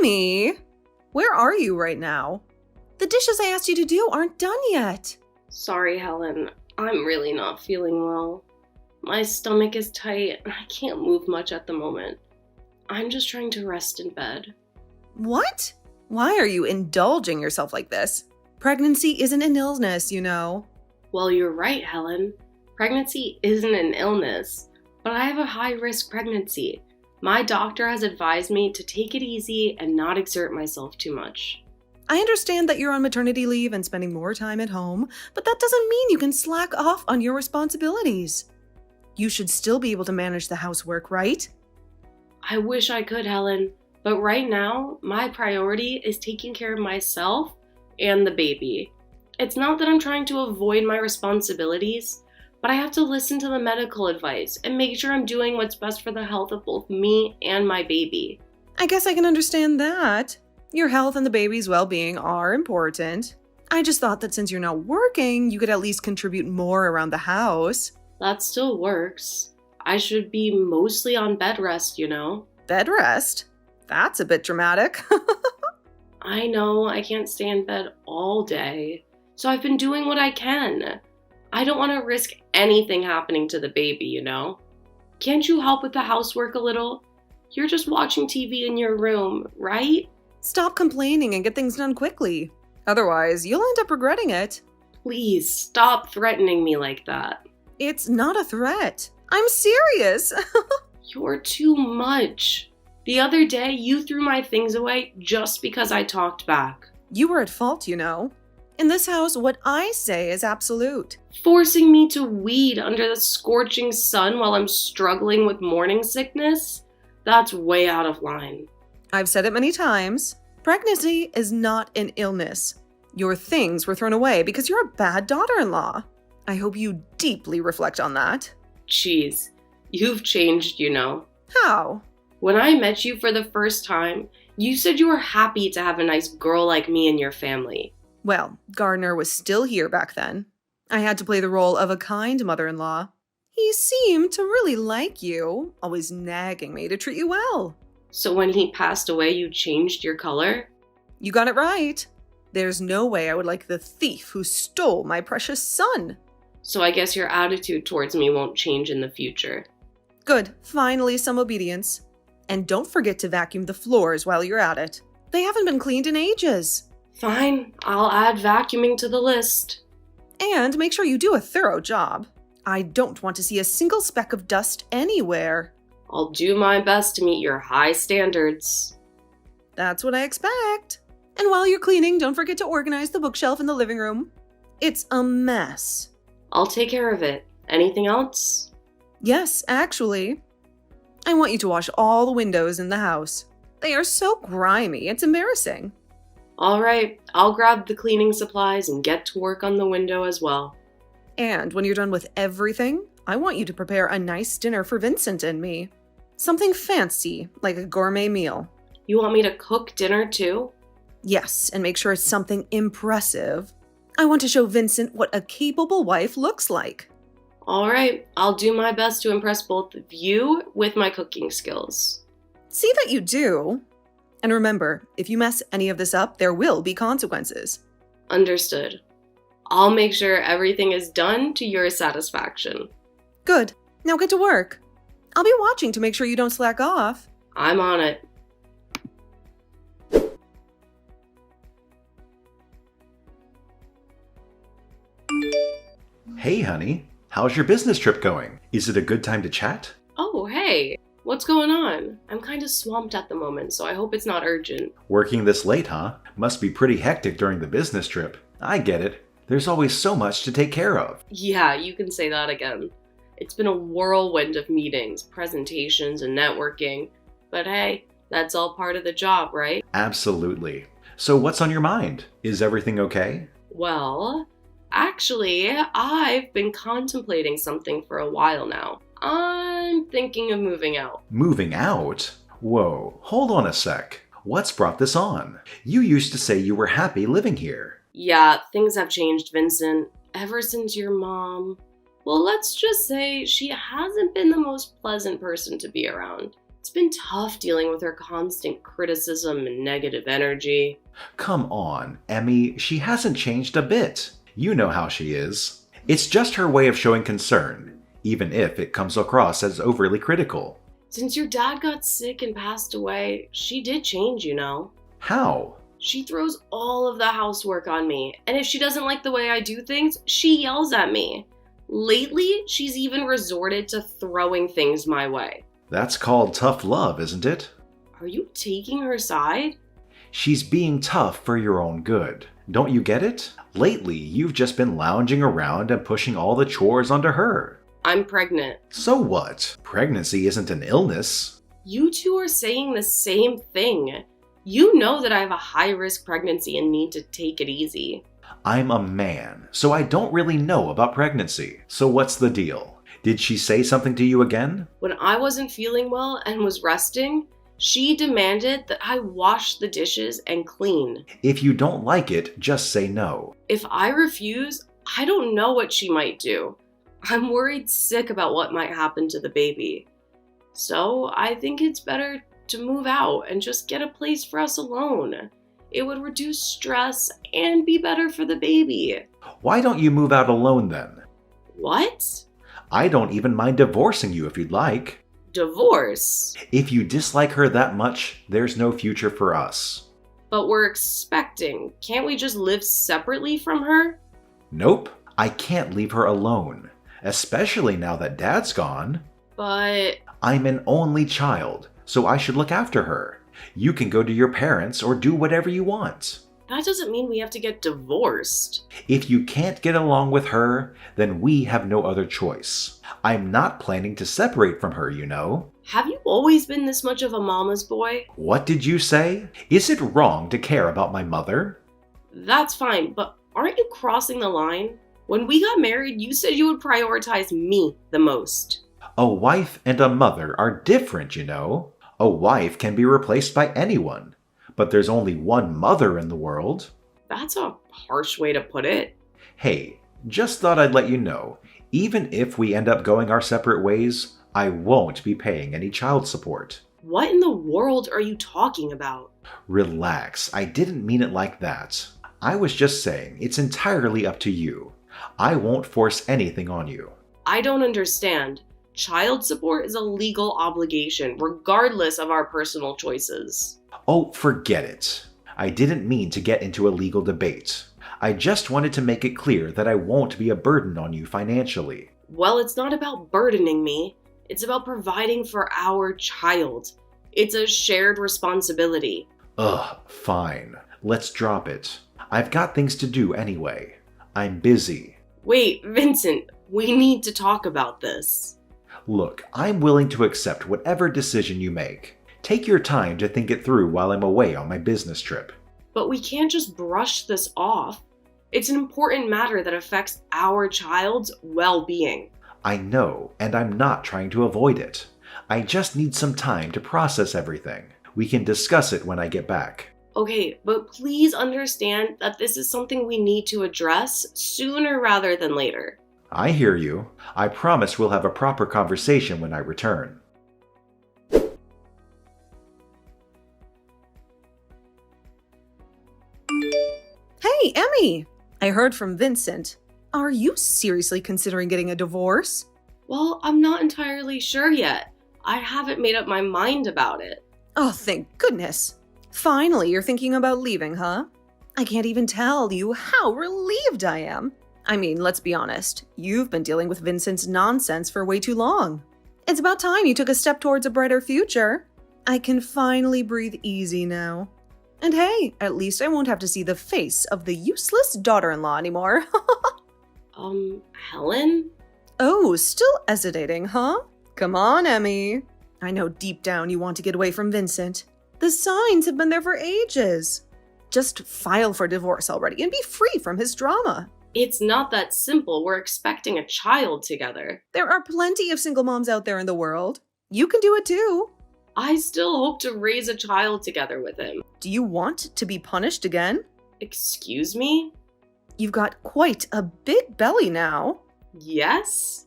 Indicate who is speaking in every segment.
Speaker 1: Timmy, where are you right now? The dishes I asked you to do aren't done yet.
Speaker 2: Sorry, Helen. I'm really not feeling well. My stomach is tight and I can't move much at the moment. I'm just trying to rest in bed.
Speaker 1: What? Why are you indulging yourself like this? Pregnancy isn't an illness, you know.
Speaker 2: Well, you're right, Helen. Pregnancy isn't an illness, but I have a high-risk pregnancy. My doctor has advised me to take it easy and not exert myself too much.
Speaker 1: I understand that you're on maternity leave and spending more time at home, but that doesn't mean you can slack off on your responsibilities. You should still be able to manage the housework, right?
Speaker 2: I wish I could, Helen, but right now, my priority is taking care of myself and the baby. It's not that I'm trying to avoid my responsibilities, but I have to listen to the medical advice and make sure I'm doing what's best for the health of both me and my baby.
Speaker 1: I guess I can understand that. Your health and the baby's well-being are important. I just thought that since you're not working, you could at least contribute more around the house.
Speaker 2: That still works. I should be mostly on bed rest, you know?
Speaker 1: Bed rest? That's a bit dramatic.
Speaker 2: I know I can't stay in bed all day, so I've been doing what I can. I don't want to risk anything happening to the baby, you know? Can't you help with the housework a little? You're just watching TV in your room, right?
Speaker 1: Stop complaining and get things done quickly. Otherwise, you'll end up regretting it.
Speaker 2: Please stop threatening me like that.
Speaker 1: It's not a threat. I'm serious.
Speaker 2: You're too much. The other day, you threw my things away just because I talked back.
Speaker 1: You were at fault, you know. In this house, what I say is absolute.
Speaker 2: Forcing me to weed under the scorching sun while I'm struggling with morning sickness? That's way out of line.
Speaker 1: I've said it many times. Pregnancy is not an illness. Your things were thrown away because you're a bad daughter-in-law. I hope you deeply reflect on that.
Speaker 2: Jeez, you've changed, you know.
Speaker 1: How?
Speaker 2: When I met you for the first time, you said you were happy to have a nice girl like me in your family.
Speaker 1: Well, Gardner was still here back then. I had to play the role of a kind mother-in-law. He seemed to really like you, always nagging me to treat you well.
Speaker 2: So when he passed away, you changed your color?
Speaker 1: You got it right. There's no way I would like the thief who stole my precious son.
Speaker 2: So I guess your attitude towards me won't change in the future.
Speaker 1: Good, finally some obedience. And don't forget to vacuum the floors while you're at it. They haven't been cleaned in ages.
Speaker 2: Fine, I'll add vacuuming to the list.
Speaker 1: And make sure you do a thorough job. I don't want to see a single speck of dust anywhere.
Speaker 2: I'll do my best to meet your high standards.
Speaker 1: That's what I expect. And while you're cleaning, don't forget to organize the bookshelf in the living room. It's a mess.
Speaker 2: I'll take care of it. Anything else?
Speaker 1: Yes, actually. I want you to wash all the windows in the house. They are so grimy, it's embarrassing.
Speaker 2: All right, I'll grab the cleaning supplies and get to work on the window as well.
Speaker 1: And when you're done with everything, I want you to prepare a nice dinner for Vincent and me. Something fancy, like a gourmet meal.
Speaker 2: You want me to cook dinner too?
Speaker 1: Yes, and make sure it's something impressive. I want to show Vincent what a capable wife looks like.
Speaker 2: All right, I'll do my best to impress both of you with my cooking skills.
Speaker 1: See that you do. And remember, if you mess any of this up, there will be consequences.
Speaker 2: Understood. I'll make sure everything is done to your satisfaction.
Speaker 1: Good. Now get to work. I'll be watching to make sure you don't slack off.
Speaker 2: I'm on it.
Speaker 3: Hey, honey. How's your business trip going? Is it a good time to chat?
Speaker 2: Oh, hey. What's going on? I'm kind of swamped at the moment, so I hope it's not urgent.
Speaker 3: Working this late, huh? Must be pretty hectic during the business trip. I get it. There's always so much to take care of.
Speaker 2: Yeah, you can say that again. It's been a whirlwind of meetings, presentations, and networking. But hey, that's all part of the job, right?
Speaker 3: Absolutely. So what's on your mind? Is everything okay?
Speaker 2: Well, actually, I've been contemplating something for a while now. I'm thinking of moving out.
Speaker 3: Moving out? Whoa, hold on a sec. What's brought this on? You used to say you were happy living here.
Speaker 2: Yeah, things have changed, Vincent. Ever since your mom... Well, let's just say she hasn't been the most pleasant person to be around. It's been tough dealing with her constant criticism and negative energy.
Speaker 3: Come on, Emmy, she hasn't changed a bit. You know how she is. It's just her way of showing concern, even if it comes across as overly critical.
Speaker 2: Since your dad got sick and passed away, she did change, you know.
Speaker 3: How?
Speaker 2: She throws all of the housework on me, and if she doesn't like the way I do things, she yells at me. Lately, she's even resorted to throwing things my way.
Speaker 3: That's called tough love, isn't it?
Speaker 2: Are you taking her side?
Speaker 3: She's being tough for your own good. Don't you get it? Lately, you've just been lounging around and pushing all the chores onto her.
Speaker 2: I'm pregnant.
Speaker 3: So what? Pregnancy isn't an illness.
Speaker 2: You two are saying the same thing. You know that I have a high-risk pregnancy and need to take it easy.
Speaker 3: I'm a man, so I don't really know about pregnancy. So what's the deal? Did she say something to you again?
Speaker 2: When I wasn't feeling well and was resting, she demanded that I wash the dishes and clean.
Speaker 3: If you don't like it, just say no.
Speaker 2: If I refuse, I don't know what she might do. I'm worried sick about what might happen to the baby. So I think it's better to move out and just get a place for us alone. It would reduce stress and be better for the baby.
Speaker 3: Why don't you move out alone then?
Speaker 2: What?
Speaker 3: I don't even mind divorcing you if you'd like.
Speaker 2: Divorce?
Speaker 3: If you dislike her that much, there's no future for us.
Speaker 2: But we're expecting. Can't we just live separately from her?
Speaker 3: Nope, I can't leave her alone. Especially now that Dad's gone.
Speaker 2: But
Speaker 3: I'm an only child, so I should look after her. You can go to your parents or do whatever you want.
Speaker 2: that doesn't mean we have to get divorced.
Speaker 3: If you can't get along with her, then we have no other choice. I'm not planning to separate from her, you know.
Speaker 2: Have you always been this much of a mama's boy?
Speaker 3: What did you say? Is it wrong to care about my mother?
Speaker 2: That's fine, but aren't you crossing the line? When we got married, you said you would prioritize me the most.
Speaker 3: A wife and a mother are different, you know. A wife can be replaced by anyone, but there's only one mother in the world.
Speaker 2: That's a harsh way to put it.
Speaker 3: Hey, just thought I'd let you know, even if we end up going our separate ways, I won't be paying any child support.
Speaker 2: What in the world are you talking about?
Speaker 3: Relax, I didn't mean it like that. I was just saying it's entirely up to you. I won't force anything on you.
Speaker 2: I don't understand. Child support is a legal obligation, regardless of our personal choices.
Speaker 3: Oh, forget it. I didn't mean to get into a legal debate. I just wanted to make it clear that I won't be a burden on you financially.
Speaker 2: Well, it's not about burdening me. It's about providing for our child. It's a shared responsibility.
Speaker 3: Ugh, fine. Let's drop it. I've got things to do anyway. I'm busy.
Speaker 2: Wait, Vincent, we need to talk about this.
Speaker 3: Look, I'm willing to accept whatever decision you make. Take your time to think it through while I'm away on my business trip.
Speaker 2: But we can't just brush this off. It's an important matter that affects our child's well-being.
Speaker 3: I know, and I'm not trying to avoid it. I just need some time to process everything. We can discuss it when I get back.
Speaker 2: Okay, but please understand that this is something we need to address sooner rather than later.
Speaker 3: I hear you. I promise we'll have a proper conversation when I return.
Speaker 1: Hey, Emmy! I heard from Vincent. Are you seriously considering getting a divorce?
Speaker 2: Well, I'm not entirely sure yet. I haven't made up my mind about it.
Speaker 1: Oh, thank goodness. Finally, you're thinking about leaving, huh? I can't even tell you how relieved I am. I mean, let's be honest. You've been dealing with Vincent's nonsense for way too long. It's about time you took a step towards a brighter future. I can finally breathe easy now. And hey, at least I won't have to see the face of the useless daughter-in-law anymore.
Speaker 2: Helen?
Speaker 1: Oh, still hesitating, huh? Come on, Emmy. I know deep down you want to get away from Vincent. The signs have been there for ages. Just file for divorce already and be free from his drama.
Speaker 2: It's not that simple. We're expecting a child together.
Speaker 1: There are plenty of single moms out there in the world. You can do it too.
Speaker 2: I still hope to raise a child together with him.
Speaker 1: Do you want to be punished again?
Speaker 2: Excuse me?
Speaker 1: You've got quite a big belly now.
Speaker 2: Yes?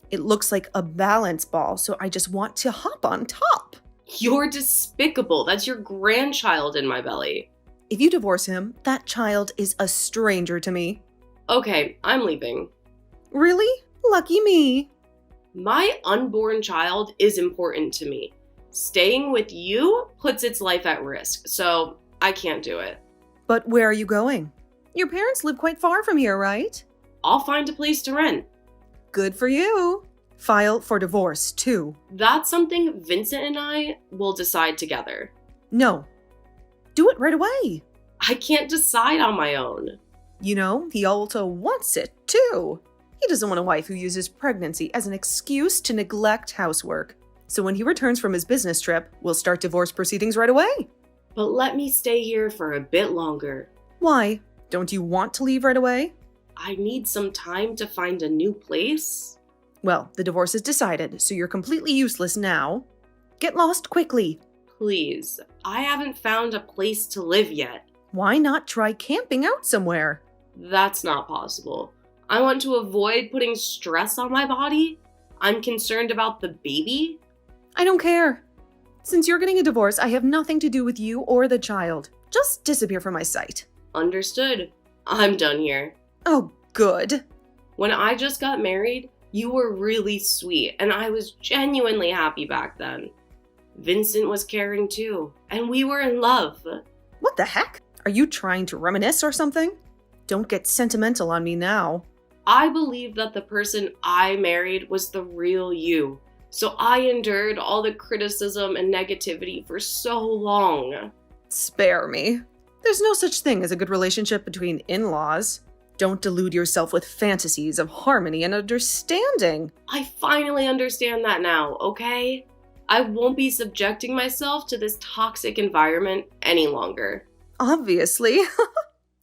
Speaker 1: It looks like a balance ball, so I just want to hop on top.
Speaker 2: You're despicable. That's your grandchild in my belly.
Speaker 1: If you divorce him, that child is a stranger to me.
Speaker 2: Okay, I'm leaving.
Speaker 1: Really? Lucky me.
Speaker 2: My unborn child is important to me. Staying with you puts its life at risk, so I can't do it.
Speaker 1: But where are you going? Your parents live quite far from here, right?
Speaker 2: I'll find a place to rent.
Speaker 1: Good for you. File for divorce, too.
Speaker 2: That's something Vincent and I will decide together.
Speaker 1: No. Do it right away.
Speaker 2: I can't decide on my own.
Speaker 1: You know, he also wants it, too. He doesn't want a wife who uses pregnancy as an excuse to neglect housework. So when he returns from his business trip, we'll start divorce proceedings right away.
Speaker 2: But let me stay here for a bit longer.
Speaker 1: Why? Don't you want to leave right away?
Speaker 2: I need some time to find a new place.
Speaker 1: Well, the divorce is decided, so you're completely useless now. Get lost quickly.
Speaker 2: Please, I haven't found a place to live yet.
Speaker 1: Why not try camping out somewhere?
Speaker 2: That's not possible. I want to avoid putting stress on my body. I'm concerned about the baby.
Speaker 1: I don't care. Since you're getting a divorce, I have nothing to do with you or the child. Just disappear from my sight.
Speaker 2: Understood. I'm done here.
Speaker 1: Oh, good.
Speaker 2: When I just got married, you were really sweet, and I was genuinely happy back then. Vincent was caring too, and we were in love.
Speaker 1: What the heck? Are you trying to reminisce or something? Don't get sentimental on me now.
Speaker 2: I believe that the person I married was the real you, so I endured all the criticism and negativity for so long.
Speaker 1: Spare me. There's no such thing as a good relationship between in-laws. Don't delude yourself with fantasies of harmony and understanding.
Speaker 2: I finally understand that now, okay? I won't be subjecting myself to this toxic environment any longer.
Speaker 1: Obviously.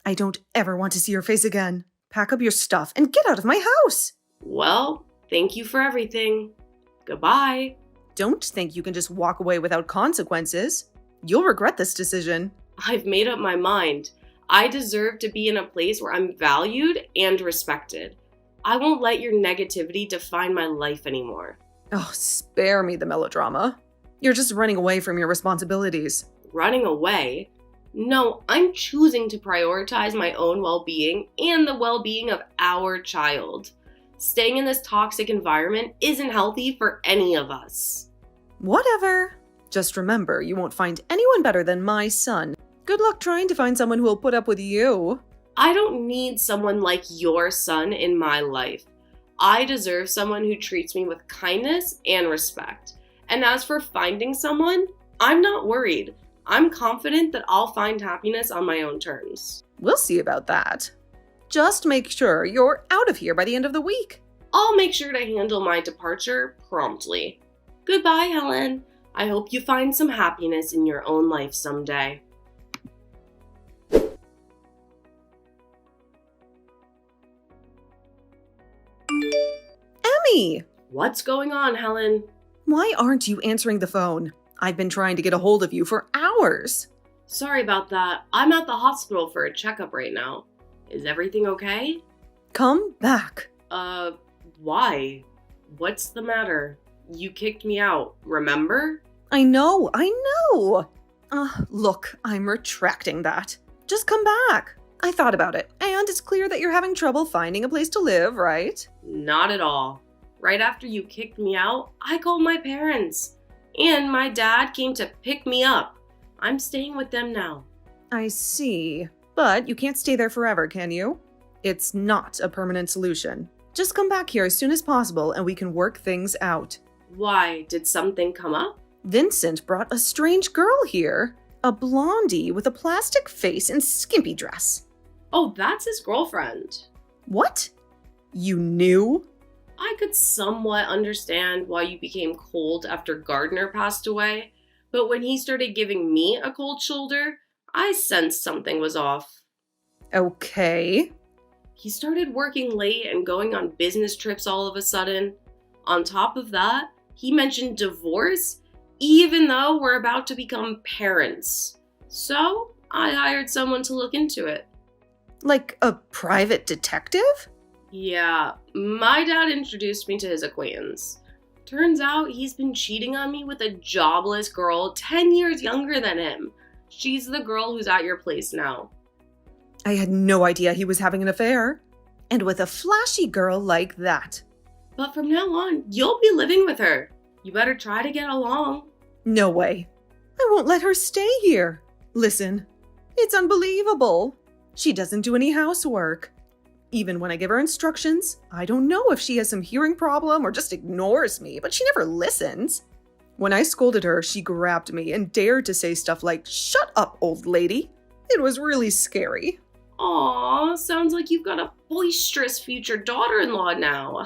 Speaker 1: I don't ever want to see your face again. Pack up your stuff and get out of my house.
Speaker 2: Well, thank you for everything. Goodbye.
Speaker 1: Don't think you can just walk away without consequences. You'll regret this decision.
Speaker 2: I've made up my mind. I deserve to be in a place where I'm valued and respected. I won't let your negativity define my life anymore.
Speaker 1: Oh, spare me the melodrama. You're just running away from your responsibilities.
Speaker 2: Running away? No, I'm choosing to prioritize my own well-being and the well-being of our child. Staying in this toxic environment isn't healthy for any of us.
Speaker 1: Whatever. Just remember, you won't find anyone better than my son. Good luck trying to find someone who will put up with you.
Speaker 2: I don't need someone like your son in my life. I deserve someone who treats me with kindness and respect. And as for finding someone, I'm not worried. I'm confident that I'll find happiness on my own terms.
Speaker 1: We'll see about that. Just make sure you're out of here by the end of the week.
Speaker 2: I'll make sure to handle my departure promptly. Goodbye, Helen. I hope you find some happiness in your own life someday.
Speaker 1: Emmy!
Speaker 2: What's going on, Helen?
Speaker 1: Why aren't you answering the phone? I've been trying to get a hold of you for hours.
Speaker 2: Sorry about that. I'm at the hospital for a checkup right now. Is everything okay?
Speaker 1: Come back.
Speaker 2: Why? What's the matter? You kicked me out, remember?
Speaker 1: I know. Look, I'm retracting that. Just come back. I thought about it, and it's clear that you're having trouble finding a place to live, right?
Speaker 2: Not at all. Right after you kicked me out, I called my parents. And my dad came to pick me up. I'm staying with them now.
Speaker 1: I see. But you can't stay there forever, can you? It's not a permanent solution. Just come back here as soon as possible and we can work things out.
Speaker 2: Why? Did something come up?
Speaker 1: Vincent brought a strange girl here. A blondie with a plastic face and skimpy dress.
Speaker 2: Oh, that's his girlfriend.
Speaker 1: What? You knew?
Speaker 2: I could somewhat understand why you became cold after Gardner passed away, but when he started giving me a cold shoulder, I sensed something was off.
Speaker 1: Okay.
Speaker 2: He started working late and going on business trips all of a sudden. On top of that, he mentioned divorce, even though we're about to become parents. So, I hired someone to look into it.
Speaker 1: Like a private detective?
Speaker 2: Yeah, my dad introduced me to his acquaintance. Turns out he's been cheating on me with a jobless girl 10 years younger than him. She's the girl who's at your place now.
Speaker 1: I had no idea he was having an affair. And with a flashy girl like that.
Speaker 2: But from now on, you'll be living with her. You better try to get along.
Speaker 1: No way. I won't let her stay here. Listen, it's unbelievable. She doesn't do any housework. Even when I give her instructions, I don't know if she has some hearing problem or just ignores me, but she never listens. When I scolded her, she grabbed me and dared to say stuff like, "Shut up, old lady." It was really scary.
Speaker 2: Aw, sounds like you've got a boisterous future daughter-in-law now.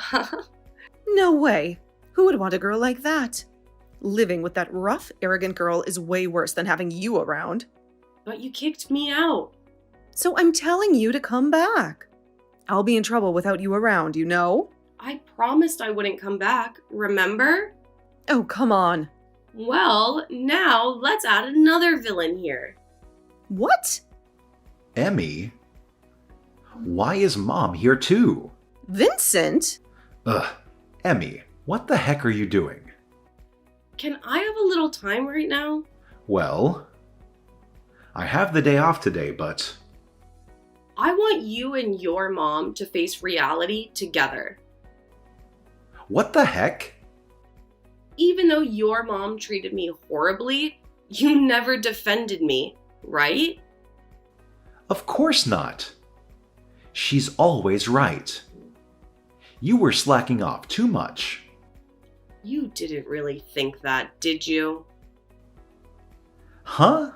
Speaker 1: No way. Who would want a girl like that? Living with that rough, arrogant girl is way worse than having you around.
Speaker 2: But you kicked me out.
Speaker 1: So I'm telling you to come back. I'll be in trouble without you around, you know?
Speaker 2: I promised I wouldn't come back, remember?
Speaker 1: Oh, come on.
Speaker 2: Well, now let's add another villain here.
Speaker 1: What?
Speaker 3: Emmy? Why is Mom here too?
Speaker 1: Vincent?
Speaker 3: Ugh, Emmy, what the heck are you doing?
Speaker 2: Can I have a little time right now?
Speaker 3: Well, I have the day off today, but...
Speaker 2: I want you and your mom to face reality together.
Speaker 3: What the heck?
Speaker 2: Even though your mom treated me horribly, you never defended me, right?
Speaker 3: Of course not. She's always right. You were slacking off too much.
Speaker 2: You didn't really think that, did you?
Speaker 3: Huh?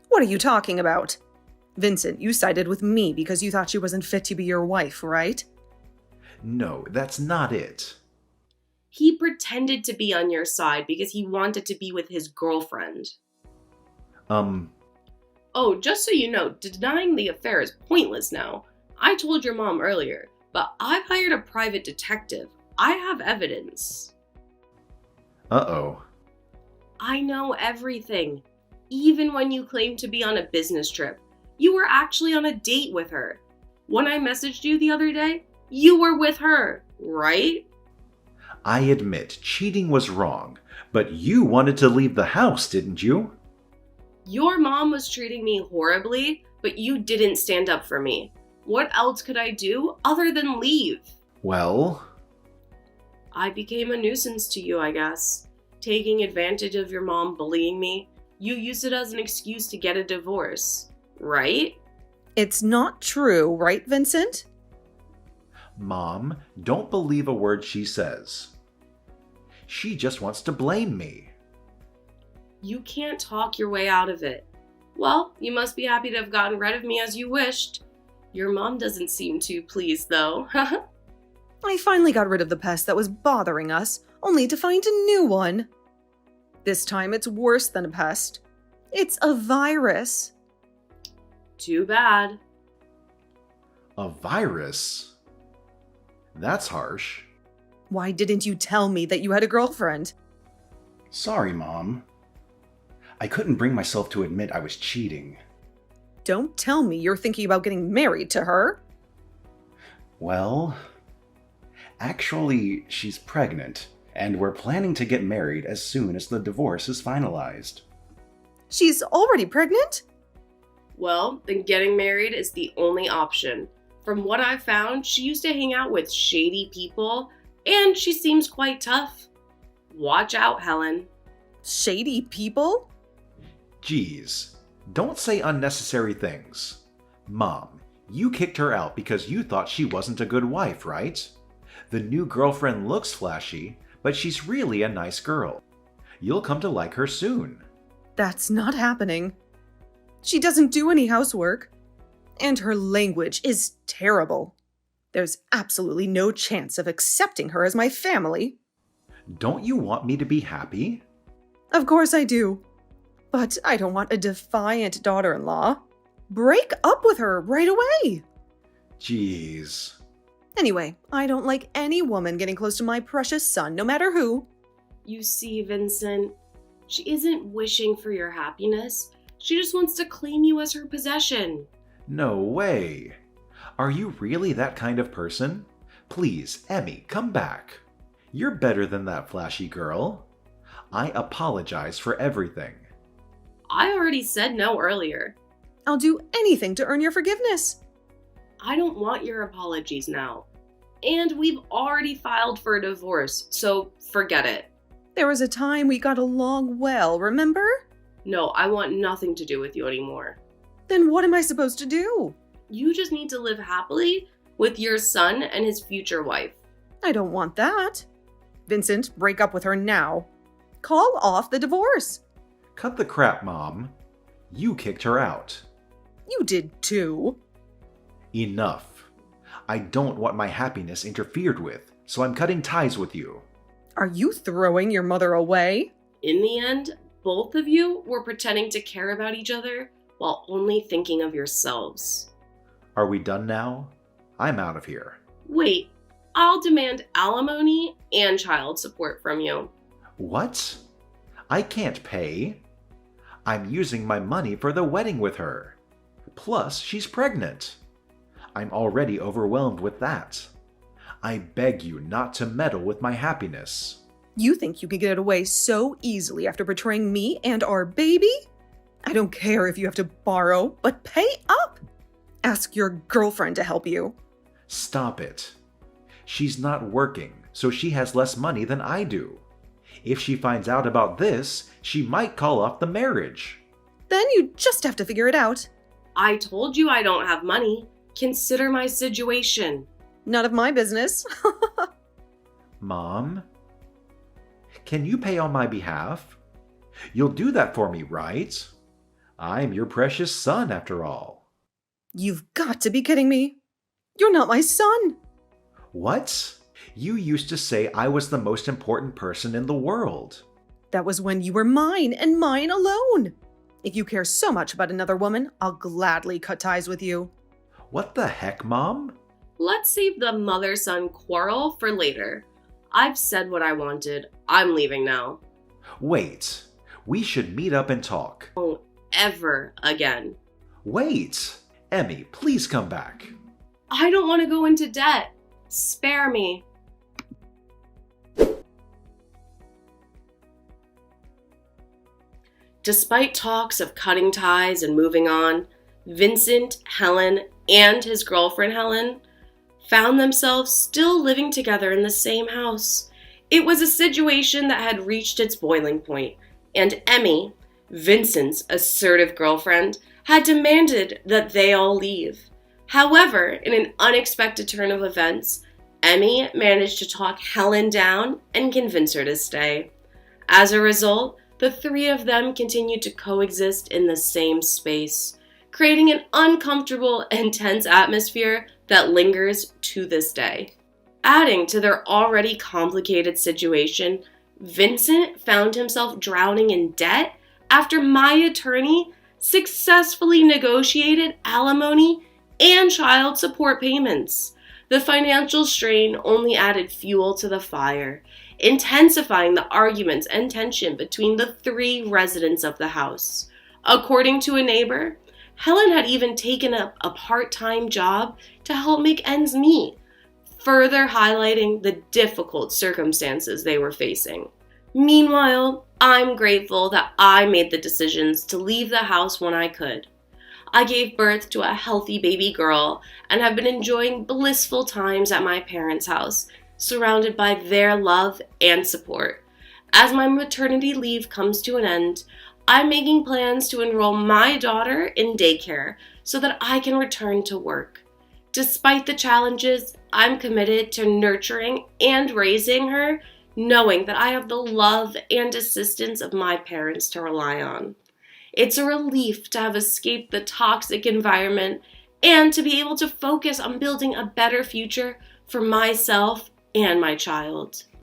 Speaker 1: What are you talking about? Vincent, you sided with me because you thought she wasn't fit to be your wife, right?
Speaker 3: No, that's not it.
Speaker 2: He pretended to be on your side because he wanted to be with his girlfriend. Oh, just so you know, denying the affair is pointless now. I told your mom earlier, but I've hired a private detective. I have evidence.
Speaker 3: Uh-oh.
Speaker 2: I know everything. Even when you claimed to be on a business trip, you were actually on a date with her. When I messaged you the other day, you were with her, right?
Speaker 3: I admit cheating was wrong, but you wanted to leave the house, didn't you?
Speaker 2: Your mom was treating me horribly, but you didn't stand up for me. What else could I do other than leave?
Speaker 3: Well...
Speaker 2: I became a nuisance to you, I guess. Taking advantage of your mom bullying me, you used it as an excuse to get a divorce, right?
Speaker 1: It's not true, right, Vincent?
Speaker 3: Mom, don't believe a word she says. She just wants to blame me.
Speaker 2: You can't talk your way out of it. Well, you must be happy to have gotten rid of me as you wished. Your mom doesn't seem too pleased, though.
Speaker 1: I finally got rid of the pest that was bothering us, only to find a new one. This time it's worse than a pest. It's a virus.
Speaker 2: Too bad.
Speaker 3: A virus? That's harsh.
Speaker 1: Why didn't you tell me that you had a girlfriend?
Speaker 4: Sorry, Mom. I couldn't bring myself to admit I was cheating.
Speaker 1: Don't tell me you're thinking about getting married to her.
Speaker 4: Well, actually, she's pregnant, and we're planning to get married as soon as the divorce is finalized.
Speaker 1: She's already pregnant?
Speaker 2: Well, then getting married is the only option. From what I've found, she used to hang out with shady people, and she seems quite tough. Watch out, Helen.
Speaker 1: Shady people?
Speaker 3: Geez, don't say unnecessary things. Mom, you kicked her out because you thought she wasn't a good wife, right? The new girlfriend looks flashy, but she's really a nice girl. You'll come to like her soon.
Speaker 1: That's not happening. She doesn't do any housework. And her language is terrible. There's absolutely no chance of accepting her as my family.
Speaker 3: Don't you want me to be happy?
Speaker 1: Of course I do. But I don't want a defiant daughter-in-law. Break up with her right away.
Speaker 3: Jeez.
Speaker 1: Anyway, I don't like any woman getting close to my precious son, no matter who.
Speaker 2: You see, Vincent, she isn't wishing for your happiness. She just wants to claim you as her possession.
Speaker 3: No way. Are you really that kind of person? Please, Emmy, come back. You're better than that, flashy girl. I apologize for everything.
Speaker 2: I already said no earlier.
Speaker 1: I'll do anything to earn your forgiveness.
Speaker 2: I don't want your apologies now. And we've already filed for a divorce, so forget it.
Speaker 1: There was a time we got along well, remember?
Speaker 2: No, I want nothing to do with you anymore.
Speaker 1: Then what am I supposed to do?
Speaker 2: You just need to live happily with your son and his future wife.
Speaker 1: I don't want that. Vincent, break up with her now. Call off the divorce.
Speaker 3: Cut the crap, Mom. You kicked her out.
Speaker 1: You did too.
Speaker 3: Enough. I don't want my happiness interfered with, so I'm cutting ties with you.
Speaker 1: Are you throwing your mother away?
Speaker 2: In the end, both of you were pretending to care about each other while only thinking of yourselves.
Speaker 3: Are we done now? I'm out of here.
Speaker 2: Wait, I'll demand alimony and child support from you.
Speaker 3: What? I can't pay. I'm using my money for the wedding with her. Plus, she's pregnant. I'm already overwhelmed with that. I beg you not to meddle with my happiness.
Speaker 1: You think you can get away so easily after betraying me and our baby? I don't care if you have to borrow, but pay up. Ask your girlfriend to help you.
Speaker 3: Stop it. She's not working, so she has less money than I do. If she finds out about this, she might call off the marriage.
Speaker 1: Then you just have to figure it out.
Speaker 2: I told you I don't have money. Consider my situation.
Speaker 1: None of my business.
Speaker 3: Mom? Can you pay on my behalf? You'll do that for me, right? I'm your precious son, after all.
Speaker 1: You've got to be kidding me. You're not my son.
Speaker 3: What? You used to say I was the most important person in the world.
Speaker 1: That was when you were mine and mine alone. If you care so much about another woman, I'll gladly cut ties with you.
Speaker 3: What the heck, Mom?
Speaker 2: Let's save the mother-son quarrel for later. I've said what I wanted. I'm leaving now.
Speaker 3: Wait. We should meet up and talk.
Speaker 2: Won't ever again.
Speaker 3: Wait. Emmy, please come back.
Speaker 2: I don't want to go into debt. Spare me. Despite talks of cutting ties and moving on, Vincent, Helen, and his girlfriend Helen found themselves still living together in the same house. It was a situation that had reached its boiling point, and Emmy, Vincent's assertive girlfriend, had demanded that they all leave. However, in an unexpected turn of events, Emmy managed to talk Helen down and convince her to stay. As a result, the three of them continued to coexist in the same space, creating an uncomfortable and tense atmosphere that lingers to this day. Adding to their already complicated situation, Vincent found himself drowning in debt after my attorney successfully negotiated alimony and child support payments. The financial strain only added fuel to the fire, intensifying the arguments and tension between the three residents of the house. According to a neighbor, Helen had even taken up a part-time job to help make ends meet, further highlighting the difficult circumstances they were facing. Meanwhile, I'm grateful that I made the decisions to leave the house when I could. I gave birth to a healthy baby girl and have been enjoying blissful times at my parents' house, surrounded by their love and support. As my maternity leave comes to an end, I'm making plans to enroll my daughter in daycare so that I can return to work. Despite the challenges, I'm committed to nurturing and raising her, knowing that I have the love and assistance of my parents to rely on. It's a relief to have escaped the toxic environment and to be able to focus on building a better future for myself and my child.